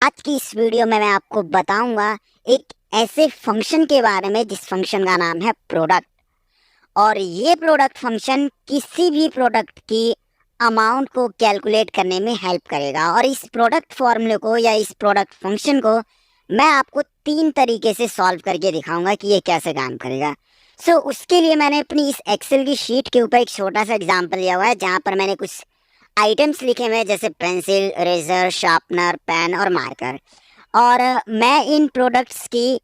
आज की इस वीडियो में मैं आपको बताऊंगा एक ऐसे फंक्शन के बारे में जिस फंक्शन का नाम है प्रोडक्ट। और ये प्रोडक्ट फंक्शन किसी भी प्रोडक्ट की अमाउंट को कैलकुलेट करने में हेल्प करेगा। और इस प्रोडक्ट फॉर्मूले को या इस प्रोडक्ट फंक्शन को मैं आपको 3 तरीके से सॉल्व करके दिखाऊंगा कि ये कैसे काम करेगा। उसके लिए मैंने अपनी इस एक्सेल की शीट के ऊपर एक छोटा सा एग्जाम्पल लिया हुआ है जहाँ पर मैंने कुछ आइटम्स लिखे हुए हैं जैसे पेंसिल, इरेजर, शार्पनर, पेन और मार्कर। और मैं इन प्रोडक्ट्स की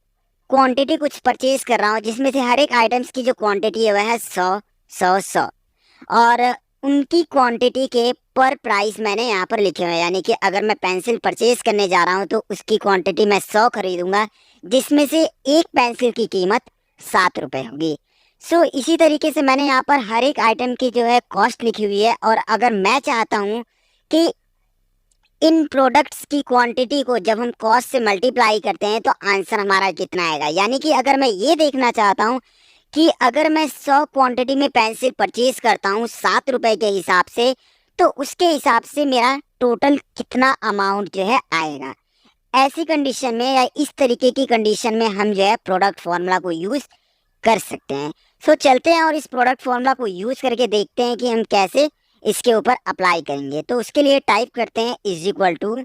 क्वांटिटी कुछ परचेज कर रहा हूँ जिसमें से हर एक आइटम्स की जो क्वांटिटी है वह है 100 और उनकी क्वांटिटी के पर प्राइस मैंने यहाँ पर लिखे हुए हैं। यानी कि अगर मैं पेंसिल परचेज करने जा रहा हूँ तो उसकी क्वांटिटी मैं 100 खरीदूंगा जिसमें से एक पेंसिल की कीमत 7 रुपये होगी। इसी तरीके से मैंने यहाँ पर हर एक आइटम की जो है कॉस्ट लिखी हुई है। और अगर मैं चाहता हूँ कि इन प्रोडक्ट्स की क्वांटिटी को जब हम कॉस्ट से मल्टीप्लाई करते हैं तो आंसर हमारा कितना आएगा, यानी कि अगर मैं ये देखना चाहता हूँ कि अगर मैं 100 क्वांटिटी में पेंसिल परचेज करता हूँ 7 रुपए के हिसाब से तो उसके हिसाब से मेरा टोटल कितना अमाउंट जो है आएगा। ऐसी कंडीशन में या इस तरीके की कंडीशन में हम जो है प्रोडक्ट फॉर्मूला को यूज़ कर सकते हैं। चलते हैं और इस प्रोडक्ट फॉर्मूला को यूज़ करके देखते हैं कि हम कैसे इसके ऊपर अप्लाई करेंगे। तो उसके लिए टाइप करते हैं is equal to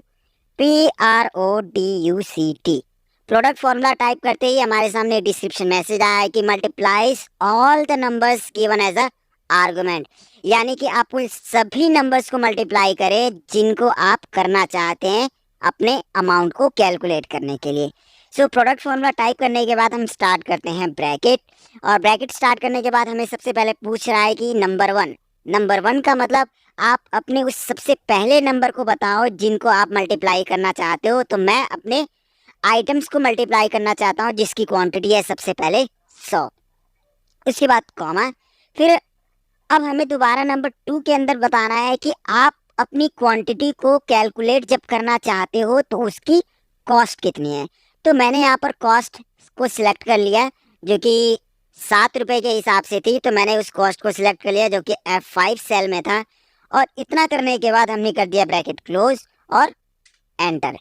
PRODUCT। Product formula type करते ही हमारे सामने डिस्क्रिप्शन मैसेज आया है कि multiplies all the numbers given as a argument, यानी कि आप उन सभी नंबर्स को मल्टीप्लाई करें जिनको आप करना चाहते हैं अपने अमाउंट को कैलकुलेट करने के लिए। प्रोडक्ट फॉर्मूला टाइप करने के बाद हम स्टार्ट करते हैं ब्रैकेट। और ब्रैकेट स्टार्ट करने के बाद हमें सबसे पहले पूछ रहा है कि नंबर वन का मतलब आप अपने उस सबसे पहले नंबर को बताओ जिनको आप मल्टीप्लाई करना चाहते हो। तो मैं अपने आइटम्स को मल्टीप्लाई करना चाहता हूँ जिसकी क्वांटिटी है सबसे पहले 100। उसके बाद कॉमा। फिर अब हमें दोबारा नंबर 2 के अंदर बताना है कि आप अपनी क्वांटिटी को कैलकुलेट जब करना चाहते हो तो उसकी कॉस्ट कितनी है। तो मैंने यहाँ पर कॉस्ट को सिलेक्ट कर लिया जो कि 7 रुपए के हिसाब से थी। तो मैंने उस कॉस्ट को सिलेक्ट कर लिया जो कि F5 सेल में था। और इतना करने के बाद हमने कर दिया ब्रैकेट क्लोज और एंटर।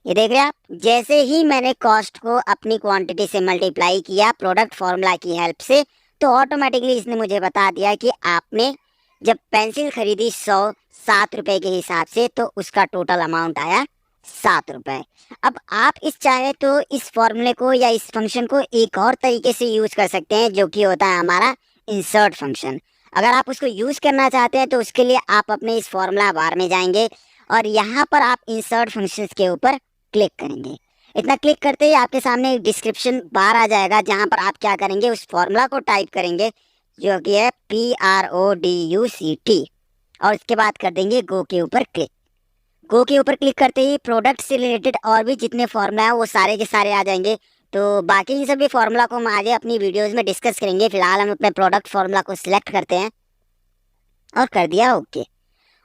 ये देख रहे हैं आप, जैसे ही मैंने कॉस्ट को अपनी क्वांटिटी से मल्टीप्लाई किया प्रोडक्ट फॉर्मूला की हेल्प से तो ऑटोमेटिकली इसने मुझे बता दिया कि आपने जब पेंसिल खरीदी 7 रुपए के हिसाब से तो उसका टोटल अमाउंट आया 7 रुपए। अब आप इस चाहे तो इस फॉर्मूले को या इस फंक्शन को एक और तरीके से यूज कर सकते हैं जो कि होता है हमारा इंसर्ट फंक्शन। अगर आप उसको यूज करना चाहते हैं तो उसके लिए आप अपने इस फॉर्मूला बार में जाएंगे और यहाँ पर आप इंसर्ट फंक्शंस के ऊपर क्लिक करेंगे। इतना क्लिक करते ही आपके सामने एक डिस्क्रिप्शन बार आ जाएगा जहाँ पर आप क्या करेंगे, उस फॉर्मूला को टाइप करेंगे जो कि है PRODUCT और उसके बाद कर देंगे गो के ऊपर क्लिक। गो के ऊपर क्लिक करते ही प्रोडक्ट से रिलेटेड और भी जितने फॉर्मूला है वो सारे के सारे आ जाएंगे। तो बाकी इन सभी फॉर्मूला को हम आगे अपनी वीडियोस में डिस्कस करेंगे। फिलहाल हम अपने प्रोडक्ट फॉर्मूला को सिलेक्ट करते हैं और कर दिया ओके।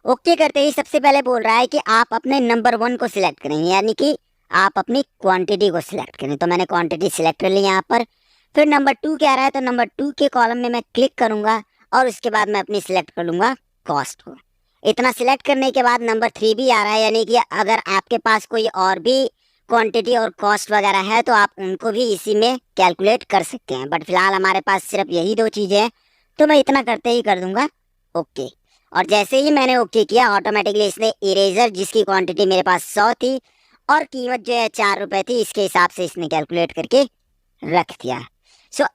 ओके करते ही सबसे पहले बोल रहा है कि आप अपने नंबर 1 को सिलेक्ट करेंगे, यानी कि आप अपनी क्वांटिटी को सिलेक्ट करें। तो मैंने क्वांटिटी सिलेक्ट कर ली यहाँ पर। फिर नंबर 2 क्या रहा है तो नंबर 2 के कॉलम में मैं क्लिक करूँगा और उसके बाद मैं अपनी सिलेक्ट कर लूँगा कॉस्ट को। इतना सिलेक्ट करने के बाद नंबर 3 भी आ रहा है, यानी कि अगर आपके पास कोई और भी क्वांटिटी और कॉस्ट वगैरह है तो आप उनको भी इसी में कैलकुलेट कर सकते हैं। बट फिलहाल हमारे पास सिर्फ यही 2 चीज़ें हैं तो मैं इतना करते ही कर दूंगा ओके। और जैसे ही मैंने ओके किया ऑटोमेटिकली इसने इरेजर जिसकी क्वांटिटी मेरे पास 100 थी और कीमत जो है 4 रुपये थी इसके हिसाब से इसने कैलकुलेट करके रख दिया।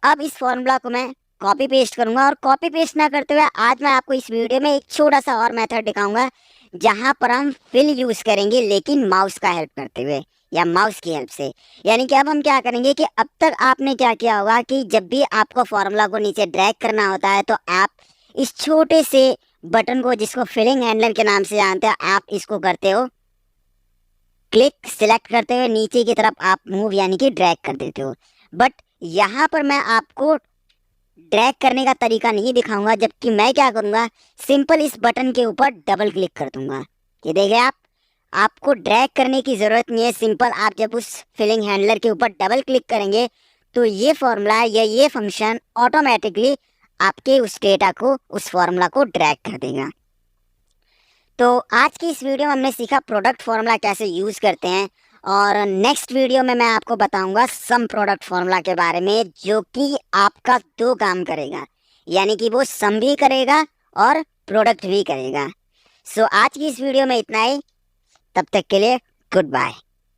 अब इस फॉर्मूला को मैं कॉपी पेस्ट करूंगा और कॉपी पेस्ट ना करते हुए आज मैं आपको इस वीडियो में एक छोटा सा और मेथड दिखाऊंगा जहां पर हम फिल यूज करेंगे लेकिन माउस का हेल्प करते हुए या माउस की हेल्प से। यानी कि अब हम क्या करेंगे कि अब तक आपने क्या किया होगा कि जब भी आपको फॉर्मूला को नीचे ड्रैग करना होता है तो आप इस छोटे से बटन को जिसको फिलिंग हैंडलर के नाम से जानते हैं आप इसको करते हो क्लिक, सिलेक्ट करते हुए नीचे की तरफ आप मूव यानी कि ड्रैग कर देते हो। बट यहाँ पर मैं आपको ड्रैग करने का तरीका नहीं दिखाऊंगा, जबकि मैं क्या करूँगा सिंपल इस बटन के ऊपर डबल क्लिक कर दूंगा। ये देखिए आप, आपको ड्रैग करने की ज़रूरत नहीं है। सिंपल आप जब उस फिलिंग हैंडलर के ऊपर डबल क्लिक करेंगे तो ये फॉर्मूला या ये फंक्शन ऑटोमेटिकली आपके उस डेटा को उस फॉर्मूला को ड्रैग कर देगा। तो आज की इस वीडियो में हमने सीखा प्रोडक्ट फॉर्मूला कैसे यूज़ करते हैं और नेक्स्ट वीडियो में मैं आपको बताऊंगा सम प्रोडक्ट फॉर्मूला के बारे में, जो कि आपका दो काम करेगा, यानी कि वो सम भी करेगा और प्रोडक्ट भी करेगा। सो आज की इस वीडियो में इतना ही, तब तक के लिए गुड बाय।